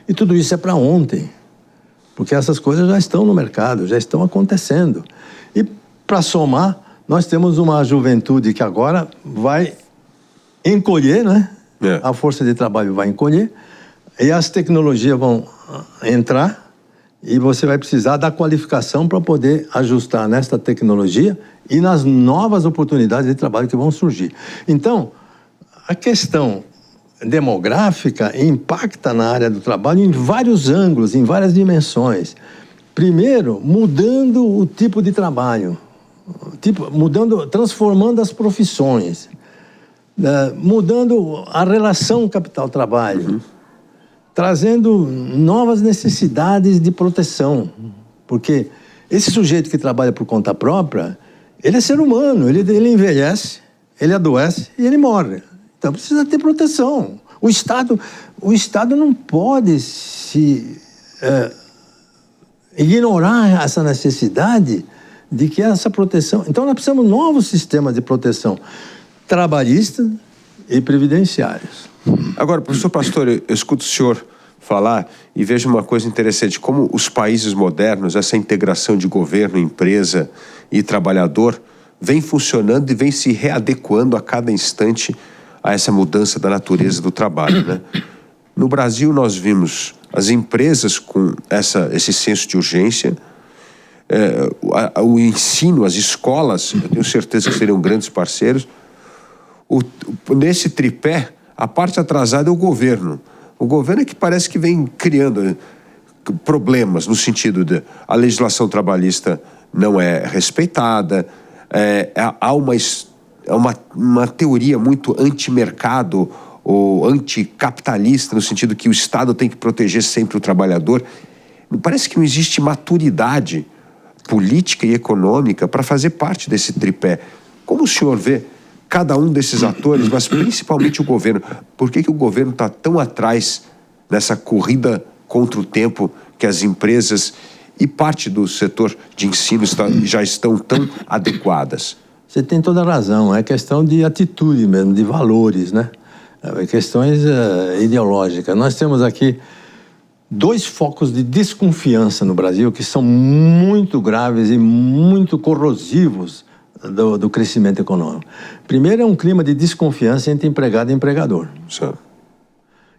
C: E tudo isso é para ontem, porque essas coisas já estão no mercado, já estão acontecendo. E, para somar, nós temos uma juventude que agora vai encolher, né? A força de trabalho vai encolher e as tecnologias vão entrar e você vai precisar da qualificação para poder ajustar nesta tecnologia e nas novas oportunidades de trabalho que vão surgir. Então, a questão demográfica impacta na área do trabalho em vários ângulos, em várias dimensões. Primeiro, mudando o tipo de trabalho, transformando as profissões. Mudando a relação capital-trabalho, trazendo novas necessidades de proteção. Porque esse sujeito que trabalha por conta própria, ele é ser humano, ele envelhece, ele adoece e ele morre. Então precisa ter proteção. O Estado não pode ignorar essa necessidade de que essa proteção... Então nós precisamos de novos sistemas de proteção trabalhistas e previdenciários.
B: Agora, professor Pastore, eu escuto o senhor falar e vejo uma coisa interessante, como os países modernos, essa integração de governo, empresa e trabalhador vem funcionando e vem se readequando a cada instante a essa mudança da natureza do trabalho, né? No Brasil, nós vimos as empresas com esse senso de urgência, o ensino, as escolas, eu tenho certeza que seriam grandes parceiros. Nesse tripé, a parte atrasada é o governo. O governo é que parece que vem criando problemas no sentido de a legislação trabalhista não é respeitada, há uma teoria muito antimercado ou anticapitalista, no sentido que o Estado tem que proteger sempre o trabalhador. Parece que não existe maturidade política e econômica para fazer parte desse tripé. Como o senhor vê cada um desses atores, mas principalmente o governo? Por que o governo está tão atrás nessa corrida contra o tempo que as empresas e parte do setor de ensino já estão tão adequadas?
C: Você tem toda a razão, é questão de atitude mesmo, de valores, né? Questões ideológicas. Nós temos aqui 2 focos de desconfiança no Brasil que são muito graves e muito corrosivos do crescimento econômico. Primeiro é um clima de desconfiança entre empregado e empregador,
B: Sim.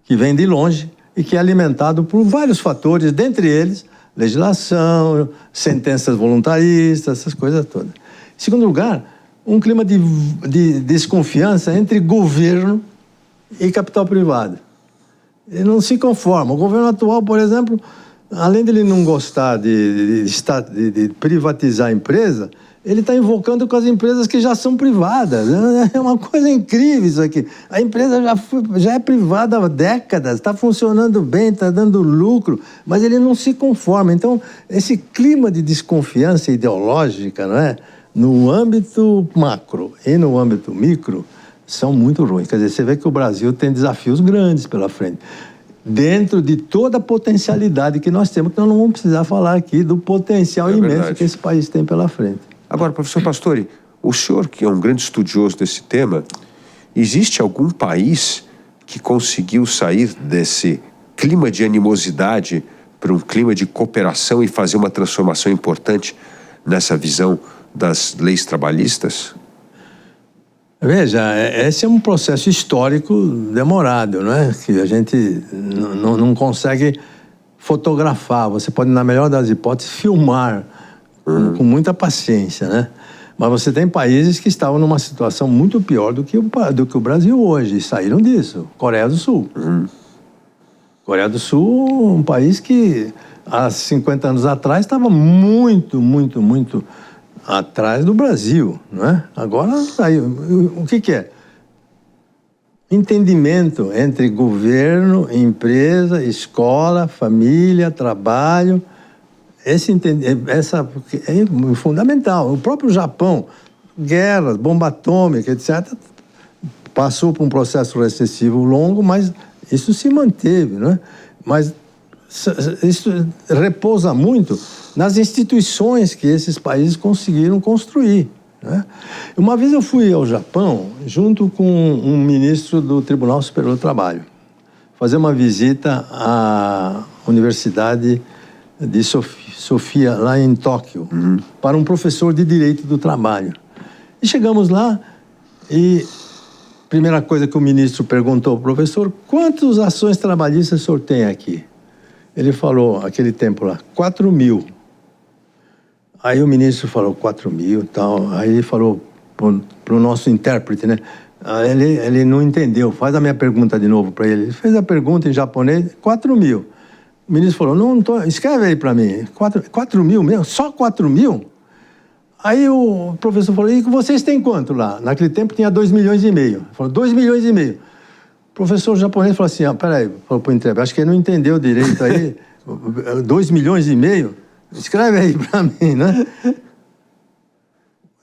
C: que vem de longe e que é alimentado por vários fatores, dentre eles legislação, sentenças voluntaristas, essas coisas todas. Em segundo lugar, um clima de desconfiança entre governo e capital privado. Ele não se conforma. O governo atual, por exemplo, além de ele não gostar de privatizar a empresa, ele está invocando com as empresas que já são privadas. É uma coisa incrível isso aqui. A empresa já é privada há décadas, está funcionando bem, está dando lucro, mas ele não se conforma. Então, esse clima de desconfiança ideológica, não é? No âmbito macro e no âmbito micro, são muito ruins. Quer dizer, você vê que o Brasil tem desafios grandes pela frente. Dentro de toda a potencialidade que nós temos, que nós não vamos precisar falar aqui do potencial imenso verdade. Que esse país tem pela frente.
B: Agora, professor Pastore, o senhor que é um grande estudioso desse tema, existe algum país que conseguiu sair desse clima de animosidade para um clima de cooperação e fazer uma transformação importante nessa visão das leis trabalhistas?
C: Veja, esse é um processo histórico demorado, não é? Que a gente não consegue fotografar. Você pode, na melhor das hipóteses, filmar com muita paciência, né? Mas você tem países que estavam numa situação muito pior do que o Brasil hoje e saíram disso. Coreia do Sul. Coreia do Sul, um país que há 50 anos atrás estava muito atrás do Brasil, não é? Agora, aí, o que é? Entendimento entre governo, empresa, escola, família, trabalho. Essa é fundamental. O próprio Japão, guerras, bomba atômica, etc., passou por um processo recessivo longo, mas isso se manteve, não é? Mas isso repousa muito nas instituições que esses países conseguiram construir, né? Uma vez eu fui ao Japão junto com um ministro do Tribunal Superior do Trabalho fazer uma visita à Universidade de Sofia, lá em Tóquio, para um professor de Direito do Trabalho. E chegamos lá e a primeira coisa que o ministro perguntou ao professor: quantas ações trabalhistas o senhor tem aqui? Ele falou, aquele tempo lá, 4.000. Aí o ministro falou 4.000 e tal. Aí ele falou para o nosso intérprete, né? Ele não entendeu. Faz a minha pergunta de novo para ele. Ele fez a pergunta em japonês, 4.000. O ministro falou, não tô, escreve aí para mim. 4.000 mesmo? Só 4.000? Aí o professor falou, e vocês têm quanto lá? Naquele tempo tinha 2,5 milhões. Ele falou, 2,5 milhões. O professor japonês falou assim, peraí, falou para o intérprete, acho que ele não entendeu direito aí, 2,5 milhões, escreve aí para mim, né?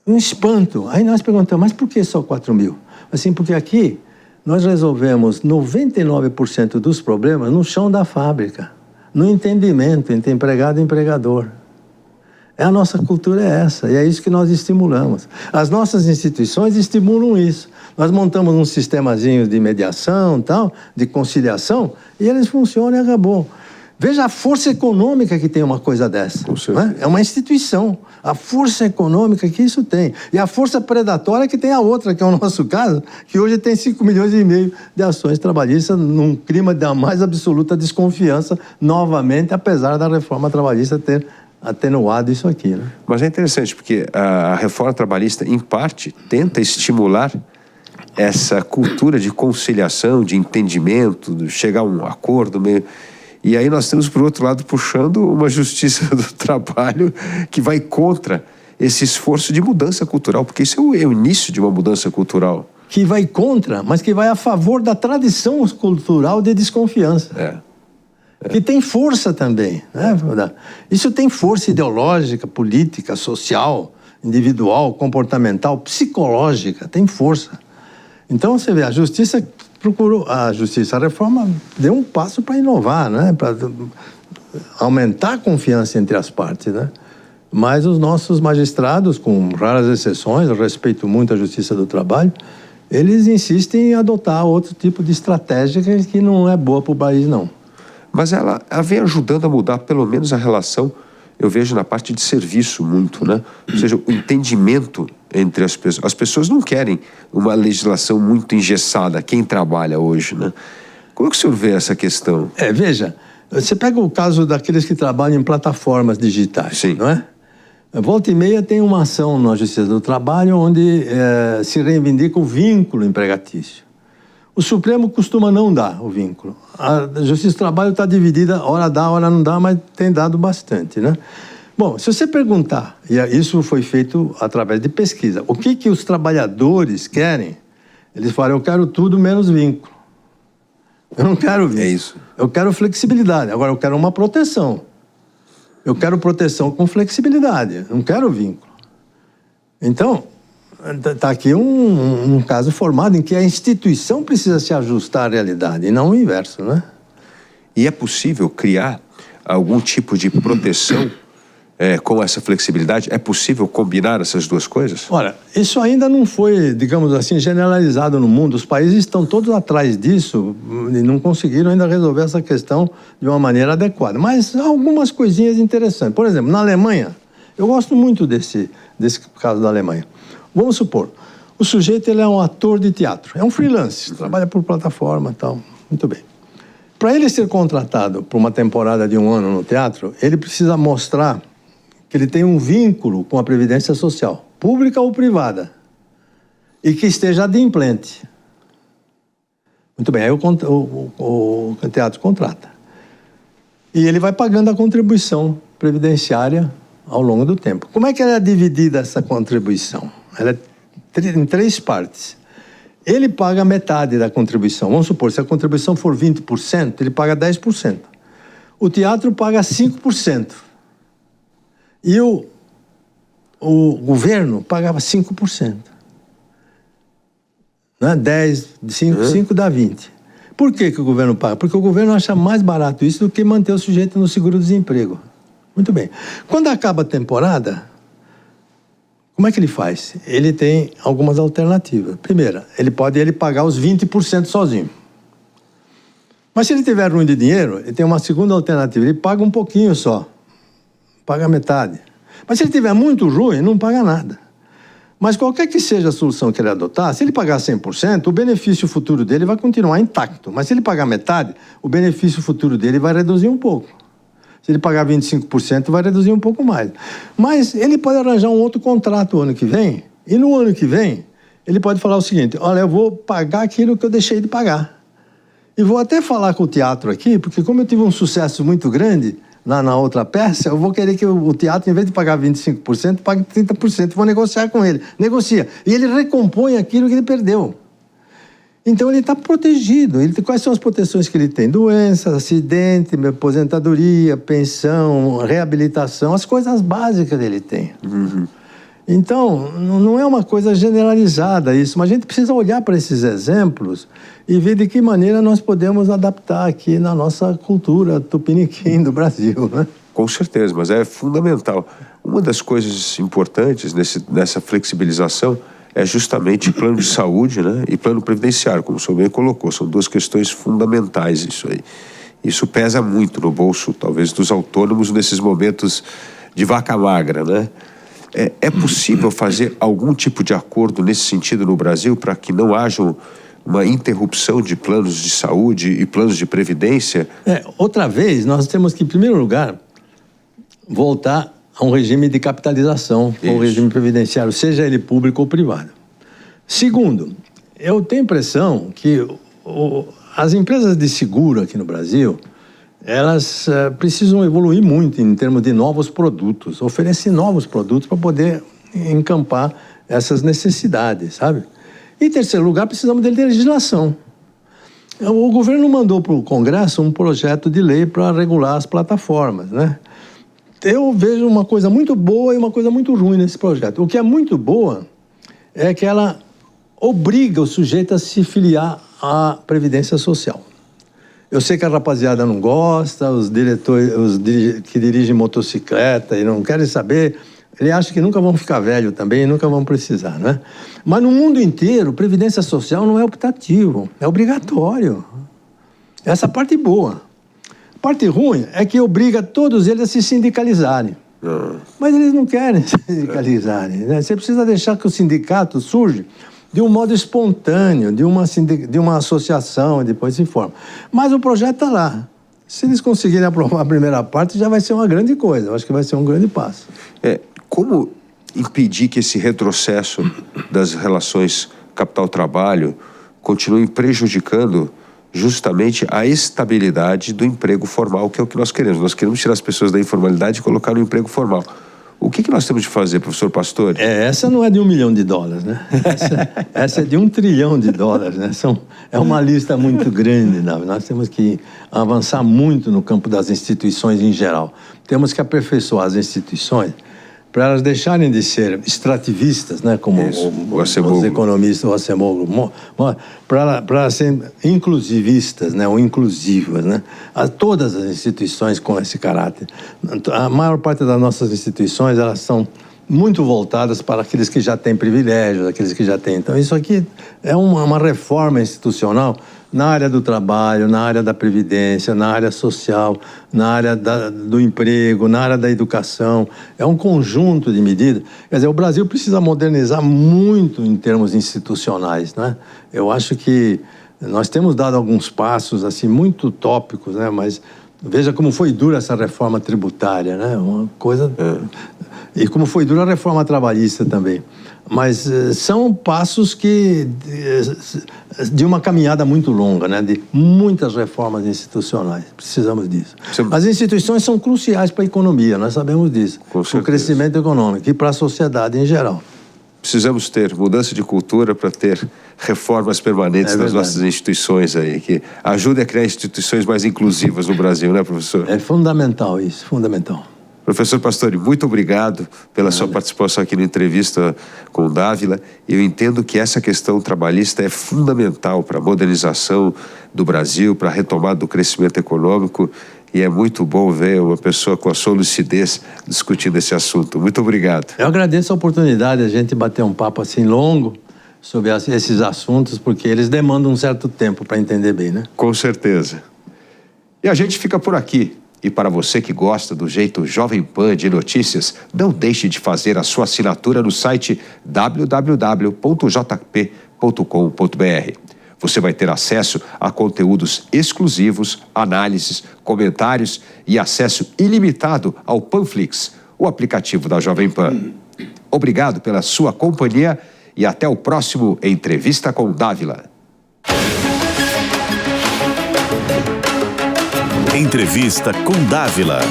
C: Um espanto. Aí nós perguntamos, mas por que só 4 mil? Assim, porque aqui nós resolvemos 99% dos problemas no chão da fábrica, no entendimento entre empregado e empregador. A nossa cultura é essa, e é isso que nós estimulamos. As nossas instituições estimulam isso. Nós montamos um sistemazinho de mediação, tal, de conciliação, e eles funcionam e acabou. Veja a força econômica que tem uma coisa dessa. Né? É uma instituição. A força econômica que isso tem. E a força predatória que tem a outra, que é o nosso caso, que hoje tem 5,5 milhões de ações trabalhistas num clima da mais absoluta desconfiança, novamente, apesar da reforma trabalhista ter atenuado isso aqui. Né?
B: Mas é interessante, porque a reforma trabalhista, em parte, tenta estimular essa cultura de conciliação, de entendimento, de chegar a um acordo meio... E aí nós temos, por outro lado, puxando uma justiça do trabalho que vai contra esse esforço de mudança cultural, porque isso é o início de uma mudança cultural.
C: Que vai contra, mas que vai a favor da tradição cultural de desconfiança. Que tem força também. Né? Isso tem força ideológica, política, social, individual, comportamental, psicológica, tem força. Então, você vê, a justiça procurou, a reforma deu um passo para inovar, né? Para aumentar a confiança entre as partes, né? Mas os nossos magistrados, com raras exceções, eu respeito muito a Justiça do Trabalho, eles insistem em adotar outro tipo de estratégia que não é boa para o país, não.
B: Mas ela vem ajudando a mudar pelo menos a relação, eu vejo na parte de serviço muito, né? Ou seja, o entendimento entre as pessoas. As pessoas não querem uma legislação muito engessada, quem trabalha hoje, né? Como é que o senhor vê essa questão?
C: Veja, você pega o caso daqueles que trabalham em plataformas digitais,
B: Sim.
C: Não é? Volta e meia tem uma ação na Justiça do Trabalho onde se reivindica o vínculo empregatício. O Supremo costuma não dar o vínculo. A Justiça do Trabalho está dividida, hora dá, hora não dá, mas tem dado bastante, né? Bom, se você perguntar, e isso foi feito através de pesquisa, o que os trabalhadores querem, eles falam, eu quero tudo menos vínculo. Eu não quero vínculo.
B: É isso. Eu
C: quero flexibilidade. Agora, eu quero uma proteção. Eu quero proteção com flexibilidade. Eu não quero vínculo. Então, está aqui um caso formado em que a instituição precisa se ajustar à realidade, e não o inverso, né?
B: E é possível criar algum tipo de proteção com essa flexibilidade? É possível combinar essas duas coisas?
C: Olha, isso ainda não foi, digamos assim, generalizado no mundo. Os países estão todos atrás disso e não conseguiram ainda resolver essa questão de uma maneira adequada. Mas algumas coisinhas interessantes. Por exemplo, na Alemanha, eu gosto muito desse caso da Alemanha. Vamos supor, o sujeito ele é um ator de teatro, é um freelance, trabalha por plataforma e tal, muito bem. Para ele ser contratado por uma temporada de 1 ano no teatro, ele precisa mostrar que ele tem um vínculo com a Previdência Social, pública ou privada, e que esteja adimplente. Muito bem, aí o teatro contrata. E ele vai pagando a contribuição previdenciária ao longo do tempo. Como é que ela é dividida, essa contribuição? Ela é em 3 partes. Ele paga metade da contribuição. Vamos supor, se a contribuição for 20%, ele paga 10%. O teatro paga 5%. E o governo pagava 5%. Né? 10, 5 dá 20. Por que o governo paga? Porque o governo acha mais barato isso do que manter o sujeito no seguro-desemprego. Muito bem. Quando acaba a temporada, como é que ele faz? Ele tem algumas alternativas. Primeira, ele pode pagar os 20% sozinho. Mas se ele tiver ruim de dinheiro, ele tem uma segunda alternativa. Ele paga um pouquinho só. Paga metade. Mas se ele tiver muito ruim, não paga nada. Mas qualquer que seja a solução que ele adotar, se ele pagar 100%, o benefício futuro dele vai continuar intacto. Mas se ele pagar metade, o benefício futuro dele vai reduzir um pouco. Se ele pagar 25%, vai reduzir um pouco mais. Mas ele pode arranjar um outro contrato o ano que vem, e no ano que vem, ele pode falar o seguinte, olha, eu vou pagar aquilo que eu deixei de pagar. E vou até falar com o teatro aqui, porque como eu tive um sucesso muito grande na outra peça, eu vou querer que o teatro, em vez de pagar 25%, pague 30%. Vou negociar com ele. Negocia. E ele recompõe aquilo que ele perdeu. Então ele está protegido. Quais são as proteções que ele tem? Doença, acidente, aposentadoria, pensão, reabilitação, as coisas básicas ele tem. Então, não é uma coisa generalizada isso, mas a gente precisa olhar para esses exemplos e ver de que maneira nós podemos adaptar aqui na nossa cultura tupiniquim do Brasil, né?
B: Com certeza, mas é fundamental. Uma das coisas importantes nessa flexibilização é justamente plano de saúde, né, e plano previdenciário, como o senhor bem colocou. São duas questões fundamentais isso aí. Isso pesa muito no bolso, talvez, dos autônomos nesses momentos de vaca magra, né? É possível fazer algum tipo de acordo nesse sentido no Brasil para que não haja uma interrupção de planos de saúde e planos de previdência?
C: Outra vez, nós temos que, em primeiro lugar, voltar a um regime de capitalização, um regime previdenciário, seja ele público ou privado. Segundo, eu tenho a impressão que as empresas de seguro aqui no Brasil, elas precisam evoluir muito em termos de novos produtos, oferecer novos produtos para poder encampar essas necessidades, sabe? Em terceiro lugar, precisamos de legislação. O governo mandou para o Congresso um projeto de lei para regular as plataformas, né? Eu vejo uma coisa muito boa e uma coisa muito ruim nesse projeto. O que é muito boa é que ela obriga o sujeito a se filiar à Previdência Social. Eu sei que a rapaziada não gosta, os que dirigem motocicleta e não querem saber, ele acha que nunca vão ficar velho também, nunca vão precisar, né? Mas no mundo inteiro, Previdência Social não é optativo, é obrigatório. Essa parte boa. A parte ruim é que obriga todos eles a se sindicalizarem. Mas eles não querem se sindicalizarem, né? Você precisa deixar que o sindicato surja de um modo espontâneo, de uma associação, e depois se forma. Mas o projeto está lá. Se eles conseguirem aprovar a primeira parte, já vai ser uma grande coisa. Eu acho que vai ser um grande passo.
B: Como impedir que esse retrocesso das relações capital-trabalho continue prejudicando justamente a estabilidade do emprego formal, que é o que nós queremos. Nós queremos tirar as pessoas da informalidade e colocar no emprego formal. O que nós temos de fazer, professor Pastore?
C: Essa não é de $1 milhão, né? Essa é de $1 trilhão, né? É uma lista muito grande, né? Nós temos que avançar muito no campo das instituições em geral. Temos que aperfeiçoar as instituições para elas deixarem de ser extrativistas, né? Como os economistas, o Acemoglu, para serem inclusivistas, né? Ou inclusivas, né? Todas as instituições com esse caráter. A maior parte das nossas instituições, elas são muito voltadas para aqueles que já têm privilégios, aqueles que já têm. Então, isso aqui é uma reforma institucional na área do trabalho, na área da previdência, na área social, na área do emprego, na área da educação. É um conjunto de medidas. Quer dizer, o Brasil precisa modernizar muito em termos institucionais, né? Eu acho que nós temos dado alguns passos assim muito utópicos, né? Mas veja como foi dura essa reforma tributária, né? Uma coisa... E como foi dura a reforma trabalhista também. Mas são passos de uma caminhada muito longa, né? De muitas reformas institucionais. Precisamos disso. As instituições são cruciais para a economia, nós sabemos disso. Para o crescimento econômico e para a sociedade em geral.
B: Precisamos ter mudança de cultura para ter reformas permanentes nas nossas instituições aí, que ajudem a criar instituições mais inclusivas no Brasil, né, professor?
C: É fundamental isso, fundamental.
B: Professor Pastore, muito obrigado pela sua participação aqui na entrevista com o Dávila. Eu entendo que essa questão trabalhista é fundamental para a modernização do Brasil, para a retomada do crescimento econômico, e é muito bom ver uma pessoa com a sua lucidez discutindo esse assunto. Muito obrigado.
C: Eu agradeço a oportunidade de a gente bater um papo assim longo sobre esses assuntos, porque eles demandam um certo tempo para entender bem, né?
B: Com certeza. E a gente fica por aqui. E para você que gosta do jeito Jovem Pan de notícias, não deixe de fazer a sua assinatura no site www.jp.com.br. Você vai ter acesso a conteúdos exclusivos, análises, comentários e acesso ilimitado ao Panflix, o aplicativo da Jovem Pan. Obrigado pela sua companhia e até o próximo Entrevista com Dávila.
A: Entrevista com Dávila.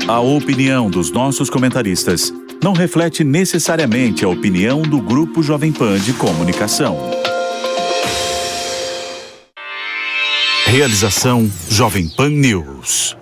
A: A opinião dos nossos comentaristas não reflete necessariamente a opinião do Grupo Jovem Pan de Comunicação. Realização Jovem Pan News.